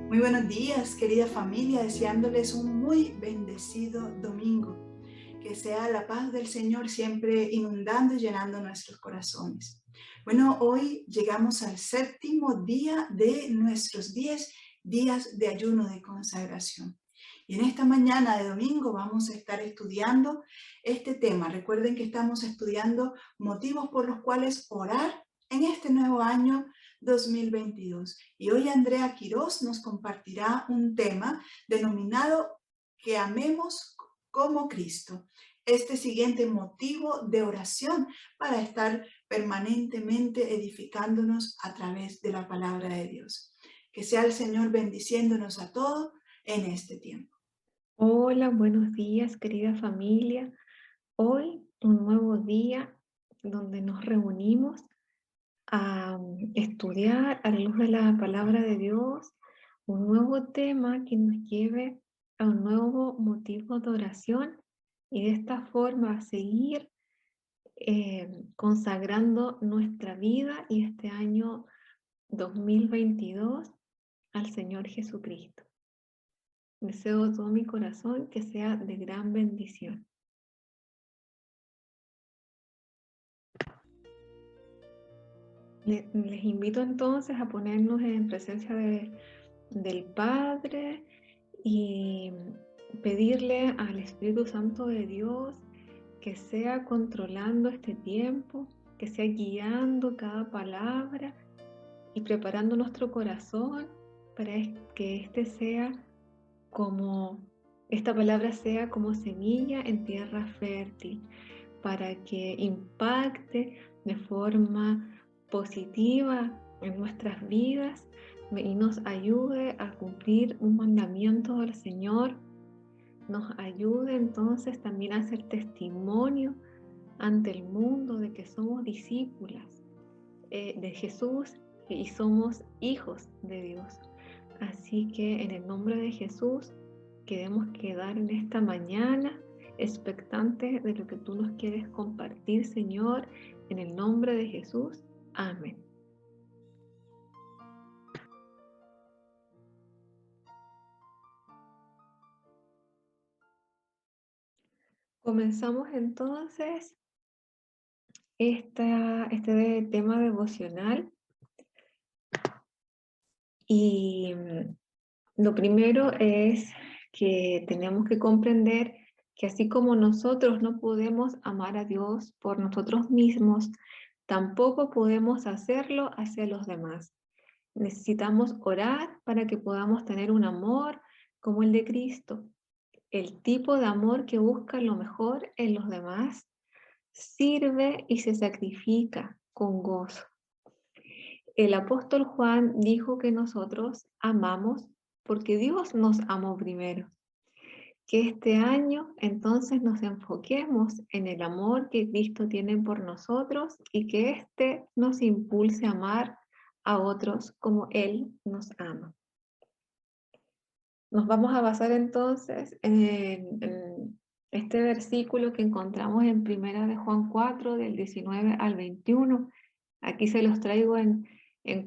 Muy buenos días, querida familia, deseándoles un muy bendecido domingo. Que sea la paz del Señor siempre inundando y llenando nuestros corazones. Bueno, hoy llegamos al séptimo día de nuestros 10 días de ayuno de consagración. Y en esta mañana de domingo vamos a estar estudiando este tema. Recuerden que estamos estudiando motivos por los cuales orar en este nuevo año 2022. Y hoy Andrea Quirós nos compartirá un tema denominado que amemos como Cristo. Este siguiente motivo de oración para estar permanentemente edificándonos a través de la palabra de Dios. Que sea el Señor bendiciéndonos a todos en este tiempo. Hola, buenos días, querida familia. Hoy un nuevo día donde nos reunimos a estudiar a la luz de la palabra de Dios un nuevo tema que nos lleve a un nuevo motivo de oración y de esta forma seguir consagrando nuestra vida y este año 2022 al Señor Jesucristo. Deseo de todo mi corazón que sea de gran bendición. Les invito entonces a ponernos en presencia del Padre y pedirle al Espíritu Santo de Dios que sea controlando este tiempo, que sea guiando cada palabra y preparando nuestro corazón para que esta palabra sea como semilla en tierra fértil, para que impacte de forma positiva en nuestras vidas y nos ayude a cumplir un mandamiento del Señor, nos ayude entonces también a hacer testimonio ante el mundo de que somos discípulas de Jesús y somos hijos de Dios. Así que en el nombre de Jesús queremos quedar en esta mañana expectantes de lo que tú nos quieres compartir, Señor, en el nombre de Jesús. Amén. Comenzamos entonces este tema devocional y lo primero es que tenemos que comprender que así como nosotros no podemos amar a Dios por nosotros mismos, tampoco podemos hacerlo hacia los demás. Necesitamos orar para que podamos tener un amor como el de Cristo, el tipo de amor que busca lo mejor en los demás, sirve y se sacrifica con gozo. El apóstol Juan dijo que nosotros amamos porque Dios nos amó primero. Que este año entonces nos enfoquemos en el amor que Cristo tiene por nosotros y que éste nos impulse a amar a otros como Él nos ama. Nos vamos a basar entonces en este versículo que encontramos en Primera de Juan 4, del 19 al 21. Aquí se los traigo en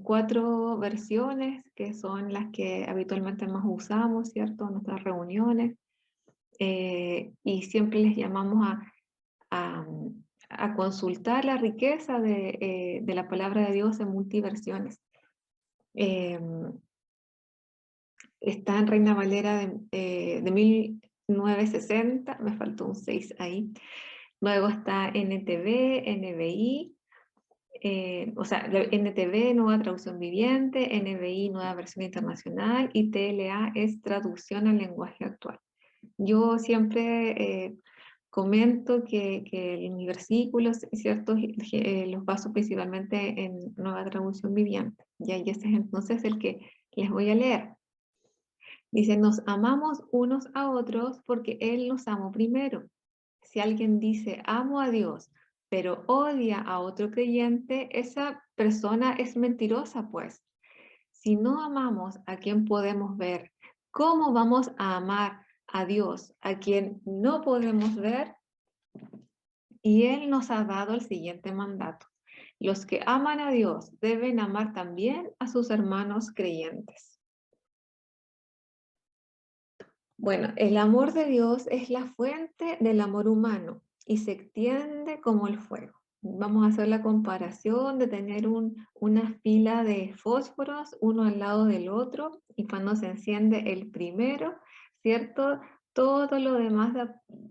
4 versiones, que son las que habitualmente más usamos, ¿cierto? En nuestras reuniones. Y siempre les llamamos a, a consultar la riqueza de la palabra de Dios en multiversiones. Está en Reina Valera de 1960, me faltó un 6 ahí. Luego está NTV, NBI, o sea, NTV, Nueva Traducción Viviente, NBI, Nueva Versión Internacional, y TLA es Traducción al Lenguaje Actual. Yo siempre comento que mis versículos, ¿cierto? Los baso principalmente en Nueva Traducción Viviente, y ese es entonces el que les voy a leer. Dice, nos amamos unos a otros porque Él nos amó primero. Si alguien dice, amo a Dios, pero odia a otro creyente, esa persona es mentirosa, pues. Si no amamos a quien podemos ver, ¿cómo vamos a amar a Dios, a quien no podemos ver? Y Él nos ha dado el siguiente mandato. Los que aman a Dios deben amar también a sus hermanos creyentes. Bueno, el amor de Dios es la fuente del amor humano y se extiende como el fuego. Vamos a hacer la comparación de tener una fila de fósforos uno al lado del otro y cuando se enciende el primero, ¿cierto? Todo lo demás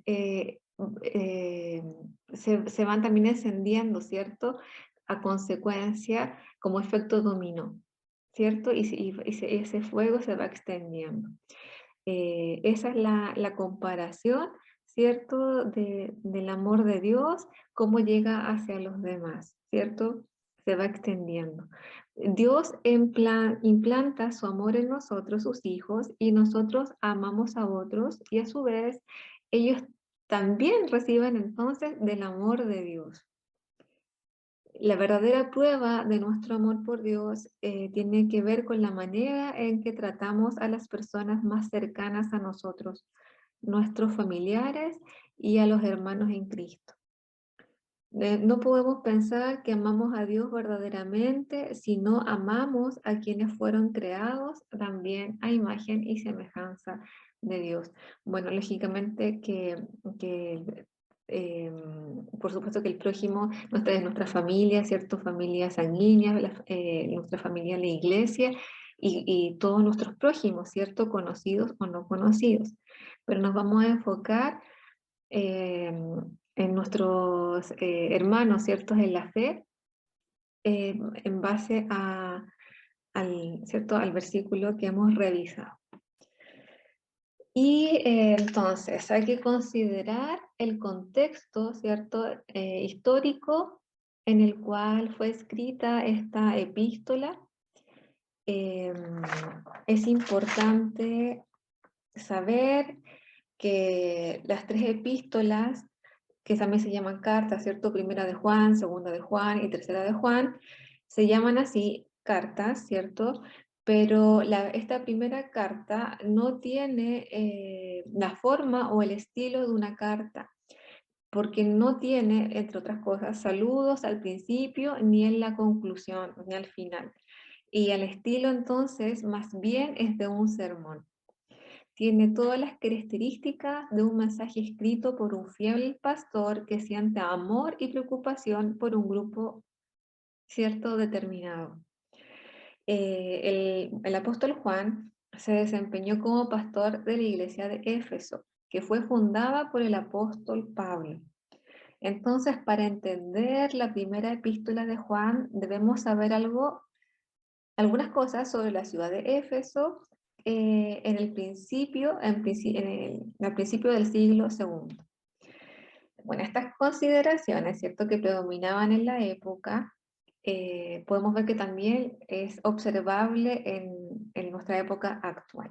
eh, eh, se van también encendiendo, ¿cierto? A consecuencia, como efecto dominó, ¿cierto? Ese fuego se va extendiendo. Esa es la comparación, ¿cierto? Del amor de Dios, cómo llega hacia los demás, ¿cierto? Se va extendiendo. Dios implanta su amor en nosotros, sus hijos, y nosotros amamos a otros, y a su vez ellos también reciben entonces del amor de Dios. La verdadera prueba de nuestro amor por Dios tiene que ver con la manera en que tratamos a las personas más cercanas a nosotros, nuestros familiares y a los hermanos en Cristo. No podemos pensar que amamos a Dios verdaderamente si no amamos a quienes fueron creados también a imagen y semejanza de Dios. Bueno, lógicamente por supuesto que el prójimo es nuestra familia, ¿cierto? Familia sanguínea, nuestra familia, la iglesia y todos nuestros prójimos, ¿cierto? Conocidos o no conocidos. Pero nos vamos a enfocar en nuestros hermanos, ¿cierto? En la fe, en base ¿cierto? Al versículo que hemos revisado. Y entonces hay que considerar el contexto, ¿cierto? Histórico en el cual fue escrita esta epístola. Es importante saber que las tres epístolas, que también se llaman cartas, ¿cierto? Primera de Juan, segunda de Juan y tercera de Juan, se llaman así cartas, ¿cierto? Pero esta primera carta no tiene la forma o el estilo de una carta, porque no tiene, entre otras cosas, saludos al principio, ni en la conclusión, ni al final. Y el estilo entonces más bien es de un sermón. Tiene todas las características de un mensaje escrito por un fiel pastor que siente amor y preocupación por un grupo cierto determinado. El apóstol Juan se desempeñó como pastor de la iglesia de Éfeso, que fue fundada por el apóstol Pablo. Entonces, para entender la primera epístola de Juan, debemos saber algunas cosas sobre la ciudad de Éfeso en el principio del siglo II. Bueno, estas consideraciones, ¿cierto?, que predominaban en la época, podemos ver que también es observable en nuestra época actual.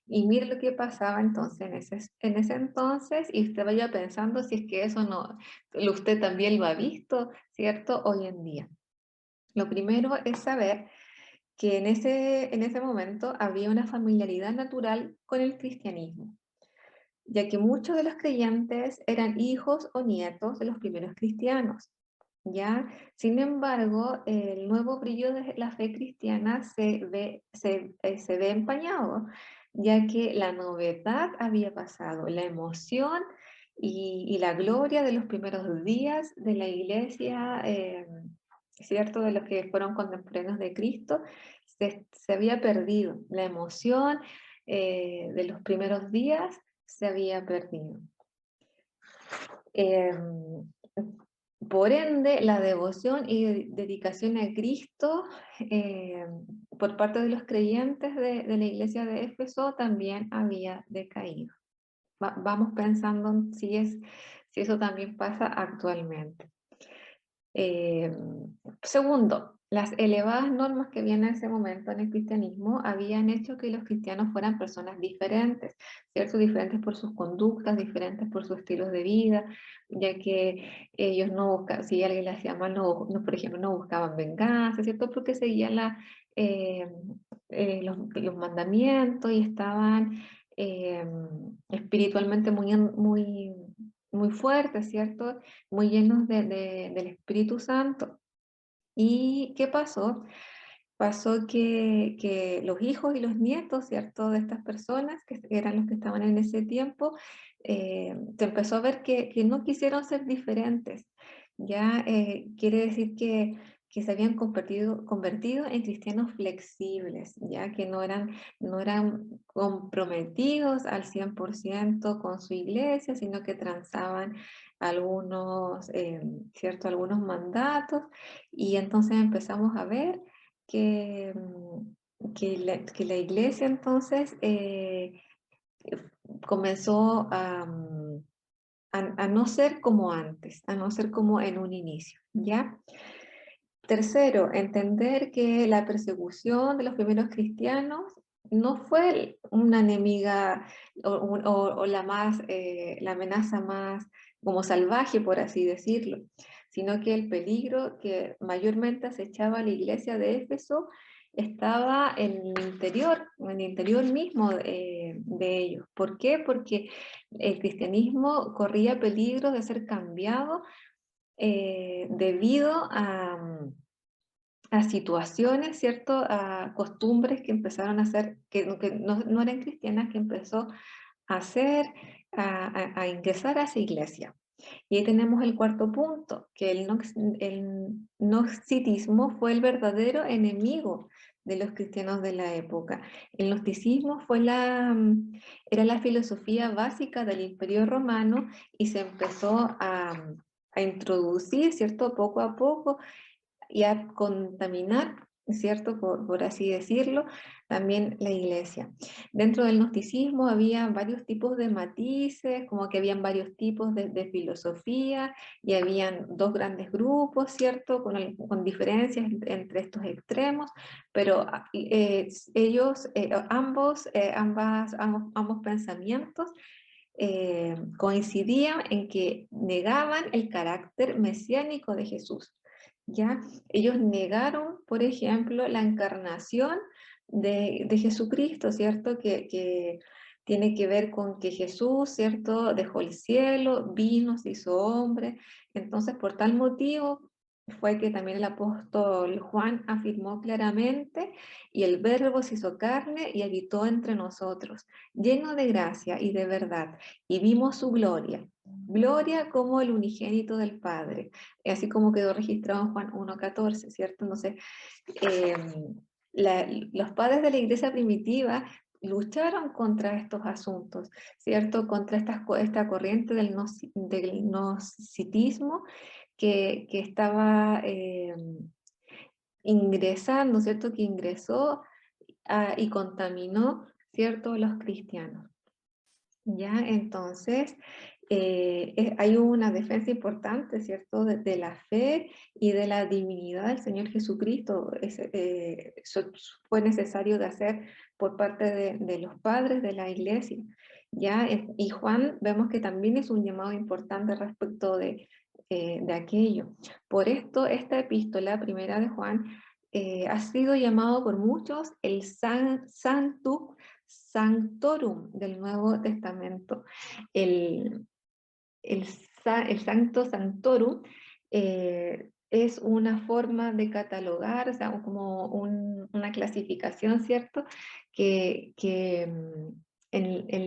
Y mire lo que pasaba entonces en ese entonces, y usted vaya pensando si es que eso no, usted también lo ha visto, ¿cierto?, hoy en día. Lo primero es saber que en ese momento había una familiaridad natural con el cristianismo, ya que muchos de los creyentes eran hijos o nietos de los primeros cristianos. ¿Ya? Sin embargo, el nuevo brillo de la fe cristiana se ve empañado, ya que la novedad había pasado, la emoción y la gloria de los primeros días de la iglesia, ¿cierto? De los que fueron contemporáneos de Cristo, se había perdido. La emoción de los primeros días se había perdido. Por ende, la devoción y dedicación a Cristo por parte de los creyentes de la iglesia de Éfeso también había decaído. Vamos pensando si eso también pasa actualmente. Segundo, las elevadas normas que había en ese momento en el cristianismo habían hecho que los cristianos fueran personas diferentes, ¿cierto? Diferentes por sus conductas, diferentes por sus estilos de vida, ya que ellos no buscaban, si alguien les hacía mal, por ejemplo, no buscaban venganza, ¿cierto? Porque seguían los mandamientos y estaban espiritualmente muy fuertes, ¿cierto? Muy llenos del Espíritu Santo. ¿Y qué pasó? pasó que los hijos y los nietos, ¿cierto?, de estas personas, que eran los que estaban en ese tiempo, se empezó a ver que no quisieron ser diferentes. Ya quiere decir que se habían convertido en cristianos flexibles, ya que no eran comprometidos al 100% con su iglesia, sino que transaban algunos, algunos mandatos, y entonces empezamos a ver que, que la iglesia entonces comenzó a no ser como antes, a no ser como en un inicio, ¿ya? Tercero, entender que la persecución de los primeros cristianos no fue una enemiga o la amenaza más como salvaje, por así decirlo, sino que el peligro que mayormente acechaba a la iglesia de Éfeso estaba en el interior mismo de ellos. ¿Por qué? Porque el cristianismo corría peligro de ser cambiado debido a situaciones, ¿cierto? A costumbres que empezaron a hacer, que no eran cristianas, que empezó a hacer, a ingresar a esa iglesia. Y ahí tenemos el cuarto punto, que el gnosticismo fue el verdadero enemigo de los cristianos de la época. El gnosticismo era la filosofía básica del Imperio Romano y se empezó a introducir, ¿cierto? Poco a poco y a contaminar, ¿cierto? Por así decirlo, también la iglesia. Dentro del gnosticismo había varios tipos de matices, como que habían varios tipos de filosofía, y habían dos grandes grupos, ¿cierto? Con diferencias entre estos extremos, pero ambos pensamientos coincidían en que negaban el carácter mesiánico de Jesús. ¿Ya? Ellos negaron, por ejemplo, la encarnación de Jesucristo, ¿cierto? Que tiene que ver con que Jesús, ¿cierto? Dejó el cielo, vino, se hizo hombre. Entonces, por tal motivo fue que también el apóstol Juan afirmó claramente: y el Verbo se hizo carne y habitó entre nosotros, lleno de gracia y de verdad, y vimos su gloria, gloria como el unigénito del Padre, así como quedó registrado en Juan 1:14, ¿cierto? Entonces, eh, los padres de la iglesia primitiva lucharon contra estos asuntos, ¿cierto? Contra esta corriente del gnosticismo que estaba ingresando, ¿cierto? Que ingresó y contaminó, ¿cierto? Los cristianos. ¿Ya? Entonces, hay una defensa importante, ¿cierto? De la fe y de la divinidad del Señor Jesucristo. Eso fue necesario de hacer por parte de los padres de la iglesia, ¿ya? Y Juan vemos que también es un llamado importante respecto de aquello. Por esto, esta epístola primera de Juan ha sido llamado por muchos el Sanctum Sanctorum del Nuevo Testamento. El, el Sancto Sanctorum es una forma de catalogar, o sea, como una clasificación, ¿cierto? En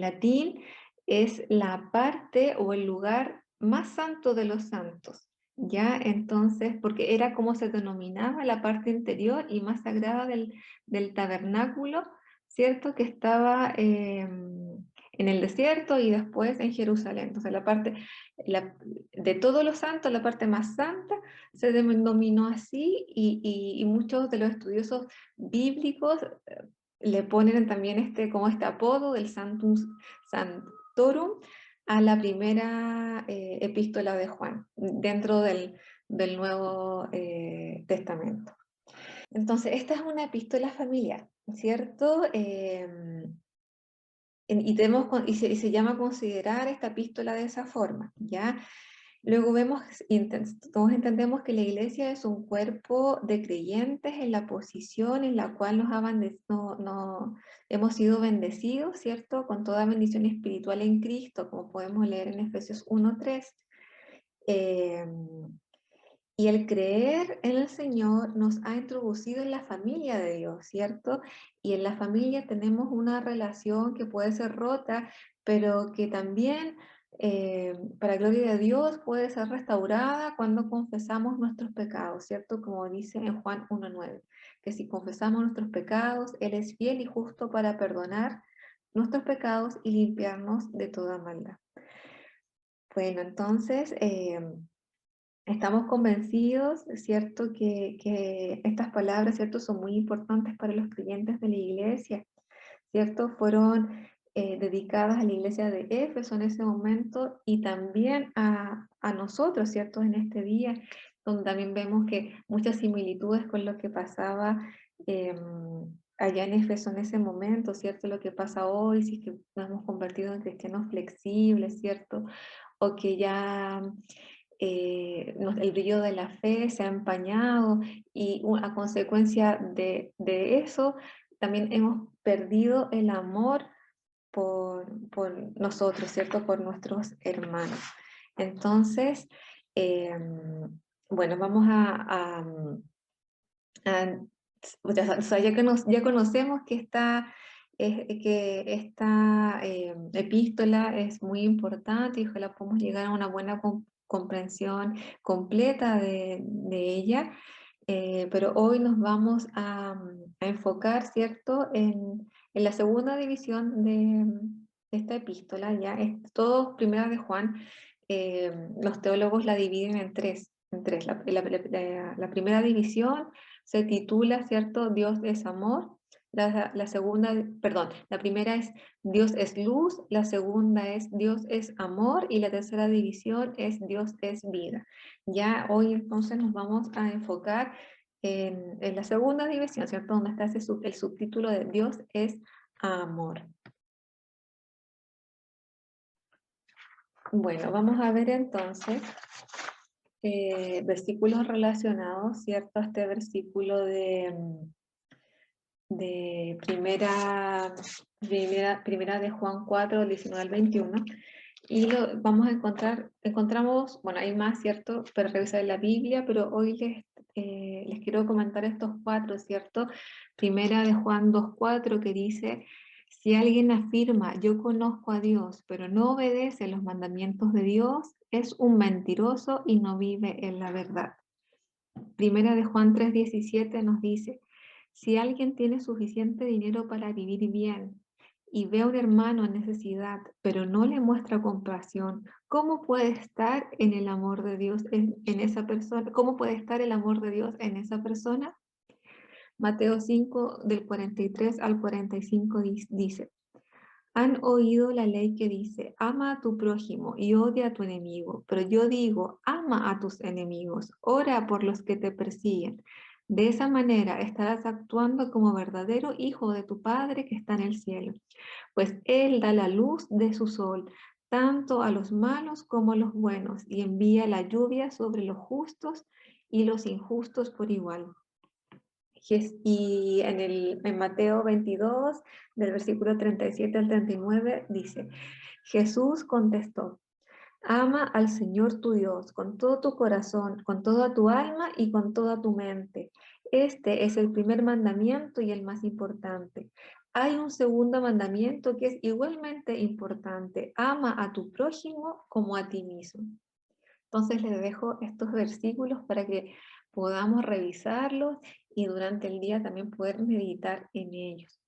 latín es la parte o el lugar más santo de los santos. ¿Ya? Entonces, porque era como se denominaba la parte interior y más sagrada del tabernáculo, ¿cierto? Que estaba en el desierto y después en Jerusalén. Entonces, de todos los santos, la parte más santa se denominó así, y muchos de los estudiosos bíblicos le ponen también como este apodo del Sanctum Sanctorum a la primera epístola de Juan, dentro del Nuevo Testamento. Entonces, esta es una epístola familiar, ¿cierto? Y se llama considerar esta epístola de esa forma, ¿ya? Luego todos entendemos que la iglesia es un cuerpo de creyentes en la posición en la cual hemos sido bendecidos, ¿cierto? Con toda bendición espiritual en Cristo, como podemos leer en Efesios 1:3. Y el creer en el Señor nos ha introducido en la familia de Dios, ¿cierto? Y en la familia tenemos una relación que puede ser rota, pero que también, para gloria de Dios, puede ser restaurada cuando confesamos nuestros pecados, ¿cierto? Como dice en Juan 1:9, que si confesamos nuestros pecados, Él es fiel y justo para perdonar nuestros pecados y limpiarnos de toda maldad. Bueno, entonces, estamos convencidos, ¿cierto?, que estas palabras, ¿cierto?, son muy importantes para los creyentes de la iglesia, ¿cierto? Fueron dedicadas a la iglesia de Éfeso en ese momento y también a nosotros, ¿cierto?, en este día, donde también vemos que muchas similitudes con lo que pasaba allá en Éfeso en ese momento, ¿cierto? Lo que pasa hoy, si es que nos hemos convertido en cristianos flexibles, ¿cierto? O que ya el brillo de la fe se ha empañado y a consecuencia de eso también hemos perdido el amor por nosotros, ¿cierto? Por nuestros hermanos. Entonces, bueno, vamos o sea, ya conocemos que esta epístola es muy importante y ojalá podamos llegar a una buena comprensión completa de ella, pero hoy nos vamos a enfocar, ¿cierto?, en la segunda división de esta epístola, ya es todo Primera de Juan. Los teólogos la dividen en tres. La primera división se titula, ¿cierto?, Dios es amor. La segunda, perdón, la primera es Dios es luz, la segunda es Dios es amor y la tercera división es Dios es vida. Ya hoy entonces nos vamos a enfocar en la segunda división, ¿cierto?, donde está el subtítulo de Dios es amor. Bueno, vamos a ver entonces versículos relacionados, ¿cierto?, a este versículo de primera de Juan 4, 19 al 21, y lo vamos a encontramos, bueno, hay más, ¿cierto?, para revisar en la Biblia, pero hoy les quiero comentar estos cuatro, ¿cierto? Primera de Juan 2:4, que dice: si alguien afirma, yo conozco a Dios, pero no obedece los mandamientos de Dios, es un mentiroso y no vive en la verdad. Primera de Juan 3:17 nos dice: si alguien tiene suficiente dinero para vivir bien y ve a un hermano en necesidad, pero no le muestra compasión, ¿cómo puede estar en el amor de Dios en esa persona? ¿Cómo puede estar el amor de Dios en esa persona? Mateo 5, del 43 al 45 dice: han oído la ley que dice, ama a tu prójimo y odia a tu enemigo, pero yo digo, ama a tus enemigos, ora por los que te persiguen. De esa manera estarás actuando como verdadero hijo de tu Padre que está en el cielo, pues Él da la luz de su sol, tanto a los malos como a los buenos, y envía la lluvia sobre los justos y los injustos por igual. Y en Mateo 22, del versículo 37 al 39, dice: Jesús contestó, ama al Señor tu Dios con todo tu corazón, con toda tu alma y con toda tu mente. Este es el primer mandamiento y el más importante. Hay un segundo mandamiento que es igualmente importante: ama a tu prójimo como a ti mismo. Entonces les dejo estos versículos para que podamos revisarlos y durante el día también poder meditar en ellos.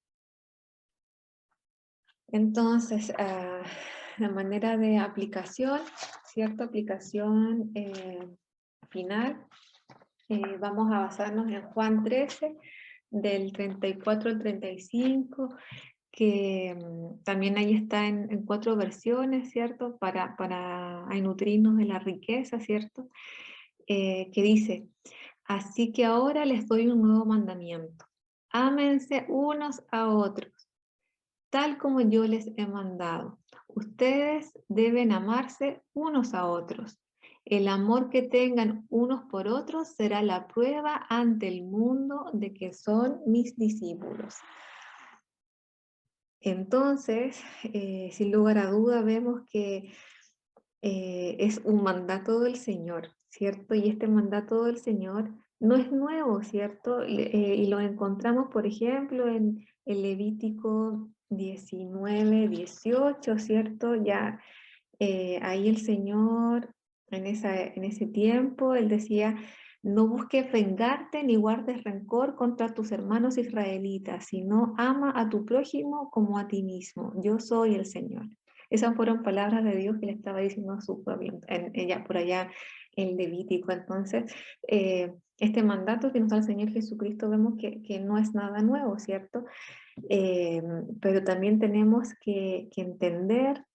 Entonces, la manera de aplicación, ¿cierto? Aplicación final, vamos a basarnos en Juan 13, del 34 al 35, que también ahí está en 4 versiones, ¿cierto? Para nutrirnos de la riqueza, ¿cierto? Que dice: así que ahora les doy un nuevo mandamiento. Ámense unos a otros, tal como yo les he mandado. Ustedes deben amarse unos a otros. El amor que tengan unos por otros será la prueba ante el mundo de que son mis discípulos. Entonces, sin lugar a duda, vemos que es un mandato del Señor, ¿cierto? Y este mandato del Señor no es nuevo, ¿cierto? Y lo encontramos, por ejemplo, en el Levítico 19, 18, ¿cierto? Ya ahí el Señor, en ese tiempo, Él decía, no busques vengarte ni guardes rencor contra tus hermanos israelitas, sino ama a tu prójimo como a ti mismo. Yo soy el Señor. Esas fueron palabras de Dios que le estaba diciendo a su pueblo, por allá en Levítico. Entonces, este mandato que nos da el Señor Jesucristo vemos que no es nada nuevo, ¿cierto? Pero también tenemos que entender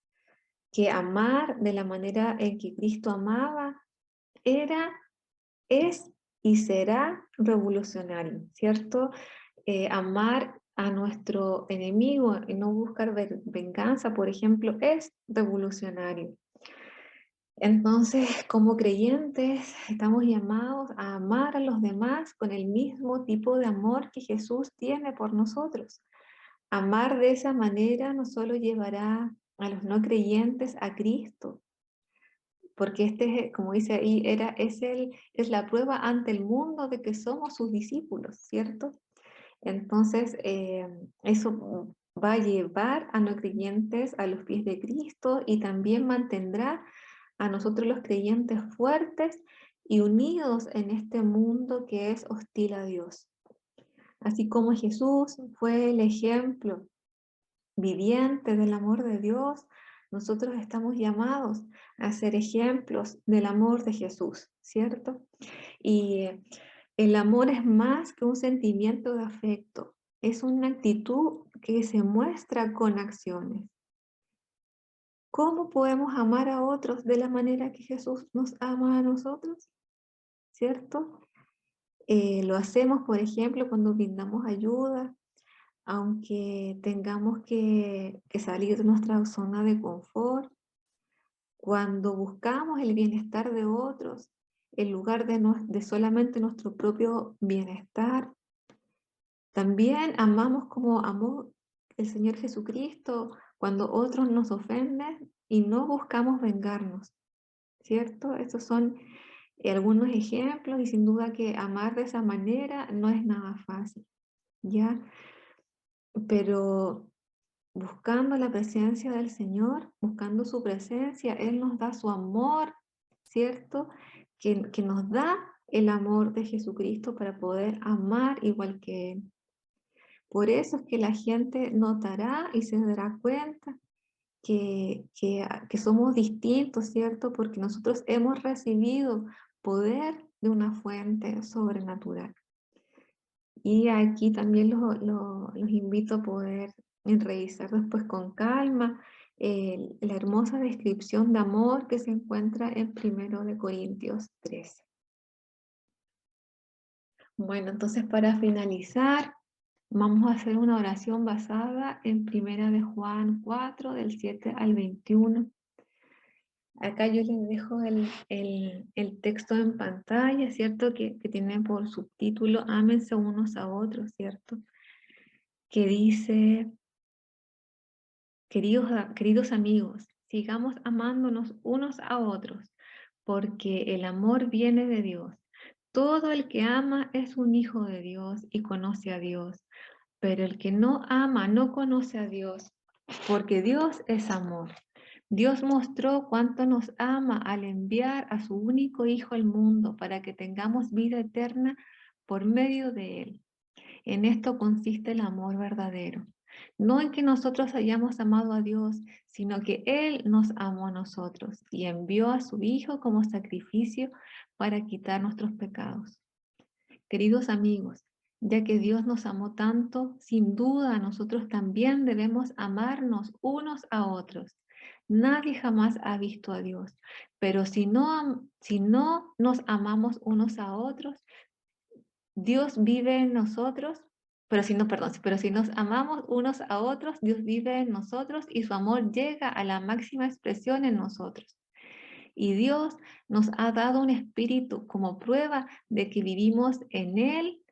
que amar de la manera en que Cristo amaba era, es y será revolucionario, ¿cierto? Amar a nuestro enemigo y no buscar venganza, por ejemplo, es revolucionario. Entonces, como creyentes, estamos llamados a amar a los demás con el mismo tipo de amor que Jesús tiene por nosotros. Amar de esa manera no solo llevará a los no creyentes a Cristo, porque este, como dice ahí, es la prueba ante el mundo de que somos sus discípulos, ¿cierto? Entonces, eso va a llevar a no creyentes a los pies de Cristo y también mantendrá a nosotros los creyentes fuertes y unidos en este mundo que es hostil a Dios. Así como Jesús fue el ejemplo viviente del amor de Dios, nosotros estamos llamados a ser ejemplos del amor de Jesús, ¿cierto? Y el amor es más que un sentimiento de afecto, es una actitud que se muestra con acciones. ¿Cómo podemos amar a otros de la manera que Jesús nos ama a nosotros? ¿Cierto? Lo hacemos, por ejemplo, cuando brindamos ayuda, aunque tengamos que salir de nuestra zona de confort, cuando buscamos el bienestar de otros, en lugar de solamente nuestro propio bienestar. También amamos como amó el Señor Jesucristo cuando otros nos ofenden y no buscamos vengarnos, ¿cierto? Estos son algunos ejemplos y sin duda que amar de esa manera no es nada fácil, ¿ya? Pero buscando la presencia del Señor, buscando su presencia, Él nos da su amor, ¿cierto? Que nos da el amor de Jesucristo para poder amar igual que Él. Por eso es que la gente notará y se dará cuenta que somos distintos, ¿cierto? Porque nosotros hemos recibido poder de una fuente sobrenatural. Y aquí también los invito a poder revisar después con calma la hermosa descripción de amor que se encuentra en 1 Corintios 13. Bueno, entonces para finalizar, vamos a hacer una oración basada en 1 Juan 4, del 7 al 21. Acá yo les dejo el texto en pantalla, ¿cierto? Que tiene por subtítulo Ámense unos a otros, ¿cierto? Que dice, queridos amigos, sigamos amándonos unos a otros, porque el amor viene de Dios. Todo el que ama es un hijo de Dios y conoce a Dios, pero el que no ama no conoce a Dios, porque Dios es amor. Dios mostró cuánto nos ama al enviar a su único Hijo al mundo para que tengamos vida eterna por medio de Él. En esto consiste el amor verdadero. No en que nosotros hayamos amado a Dios, sino que Él nos amó a nosotros y envió a su Hijo como sacrificio para quitar nuestros pecados. Queridos amigos, ya que Dios nos amó tanto, sin duda nosotros también debemos amarnos unos a otros. Nadie jamás ha visto a Dios, pero si no nos amamos unos a otros, Dios vive en nosotros, pero si nos amamos unos a otros, Dios vive en nosotros y su amor llega a la máxima expresión en nosotros. Y Dios nos ha dado un espíritu como prueba de que vivimos en Él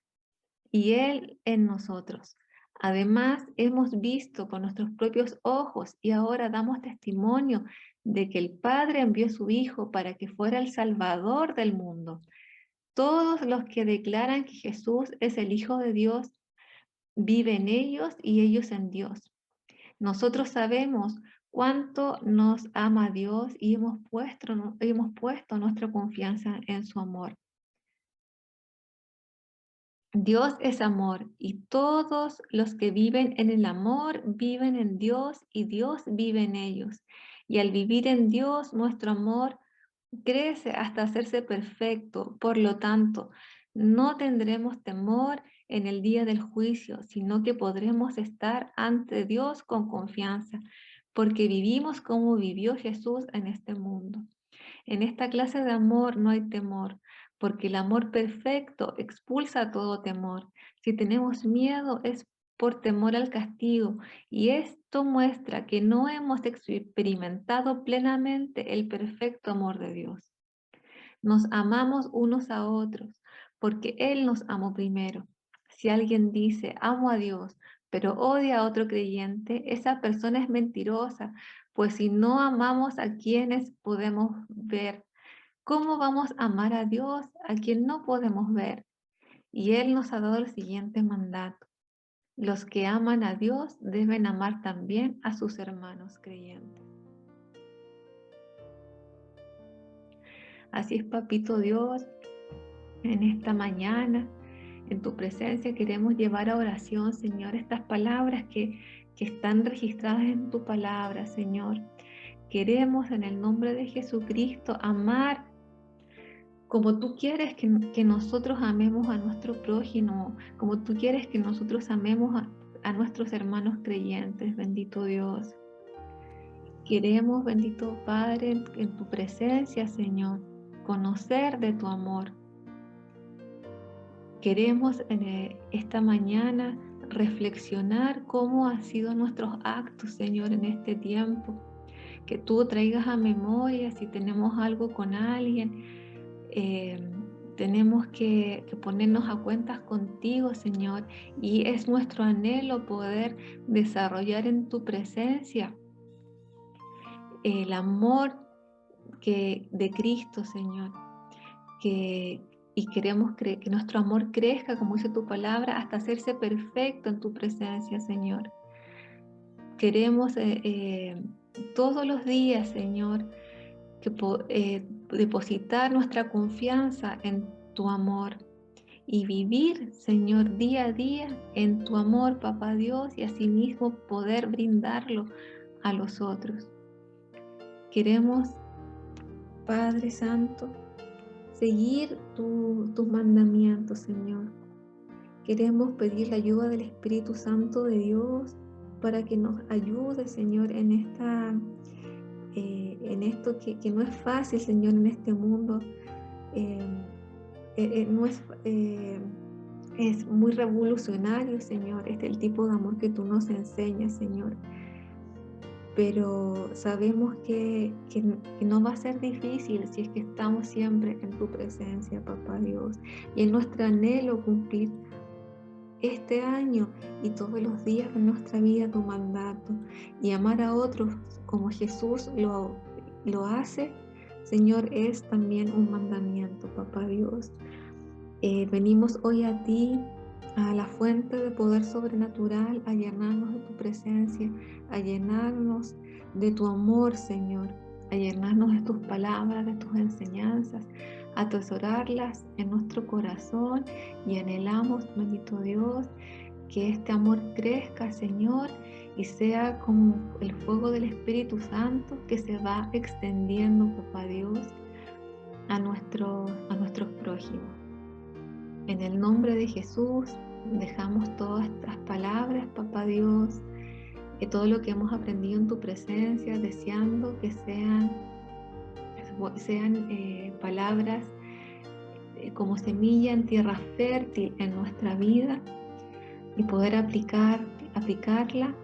y Él en nosotros. Además, hemos visto con nuestros propios ojos y ahora damos testimonio de que el Padre envió a su Hijo para que fuera el Salvador del mundo. Todos los que declaran que Jesús es el Hijo de Dios viven en ellos y ellos en Dios. Nosotros sabemos cuánto nos ama Dios y hemos puesto nuestra confianza en su amor. Dios es amor y todos los que viven en el amor viven en Dios y Dios vive en ellos. Y al vivir en Dios, nuestro amor crece hasta hacerse perfecto. Por lo tanto, no tendremos temor en el día del juicio, sino que podremos estar ante Dios con confianza, porque vivimos como vivió Jesús en este mundo. En esta clase de amor no hay temor, porque el amor perfecto expulsa todo temor. Si tenemos miedo es por temor al castigo, y esto muestra que no hemos experimentado plenamente el perfecto amor de Dios. Nos amamos unos a otros, porque Él nos amó primero. Si alguien dice, amo a Dios, pero odia a otro creyente, esa persona es mentirosa, pues si no amamos a quienes podemos ver, ¿cómo vamos a amar a Dios a quien no podemos ver? Y Él nos ha dado el siguiente mandato. Los que aman a Dios deben amar también a sus hermanos creyentes. Así es, Papito Dios, en esta mañana, en tu presencia, queremos llevar a oración, Señor, estas palabras que están registradas en tu palabra, Señor. Queremos en el nombre de Jesucristo amar como tú quieres que nosotros amemos a nuestro prójimo, como tú quieres que nosotros amemos a nuestros hermanos creyentes, bendito Dios. Queremos, bendito Padre, en tu presencia, Señor, conocer de tu amor. Queremos en esta mañana reflexionar cómo han sido nuestros actos, Señor, en este tiempo. Que tú traigas a memoria si tenemos algo con alguien. Tenemos que ponernos a cuentas contigo, Señor, y es nuestro anhelo poder desarrollar en tu presencia el amor de Cristo, Señor, y queremos que nuestro amor crezca, como dice tu palabra, hasta hacerse perfecto en tu presencia, Señor. Queremos todos los días, Señor, depositar nuestra confianza en tu amor y vivir, Señor, día a día en tu amor, Papá Dios, y asimismo poder brindarlo a los otros. Queremos, Padre Santo, seguir tus mandamientos, Señor. Queremos pedir la ayuda del Espíritu Santo de Dios para que nos ayude, Señor, en esto que no es fácil, Señor, en este mundo. No es muy revolucionario, Señor, el tipo de amor que tú nos enseñas, Señor. Pero sabemos que no va a ser difícil si es que estamos siempre en tu presencia, Papá Dios. Y en nuestro anhelo cumplir este año y todos los días de nuestra vida tu mandato y amar a otros como Jesús lo hace, Señor, es también un mandamiento, Papá Dios. Venimos hoy a ti, a la fuente de poder sobrenatural, a llenarnos de tu presencia, a llenarnos de tu amor, Señor, a llenarnos de tus palabras, de tus enseñanzas, a atesorarlas en nuestro corazón y anhelamos, bendito Dios, que este amor crezca, Señor, y sea como el fuego del Espíritu Santo que se va extendiendo, Papá Dios, a nuestros prójimos. En el nombre de Jesús dejamos todas estas palabras, Papá Dios, que todo lo que hemos aprendido en tu presencia, deseando que sean palabras como semilla en tierra fértil en nuestra vida y poder aplicarla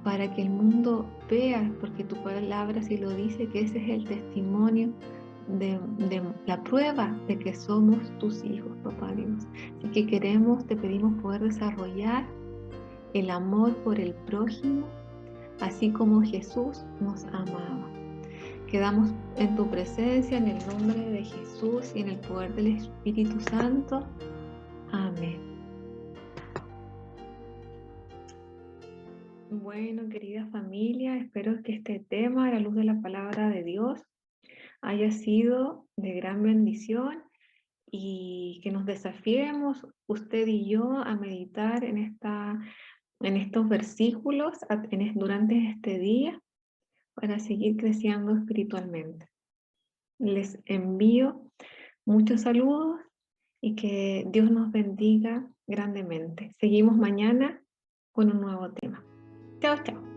para que el mundo vea, porque tu palabra sí lo dice, que ese es el testimonio de la prueba de que somos tus hijos, Papá Dios. Así que te pedimos poder desarrollar el amor por el prójimo, así como Jesús nos amaba. Quedamos en tu presencia, en el nombre de Jesús y en el poder del Espíritu Santo. Amén. Bueno, querida familia, espero que este tema, a la luz de la palabra de Dios, haya sido de gran bendición y que nos desafiemos, usted y yo, a meditar en estos versículos durante este día para seguir creciendo espiritualmente. Les envío muchos saludos y que Dios nos bendiga grandemente. Seguimos mañana con un nuevo tema. Chao, chao.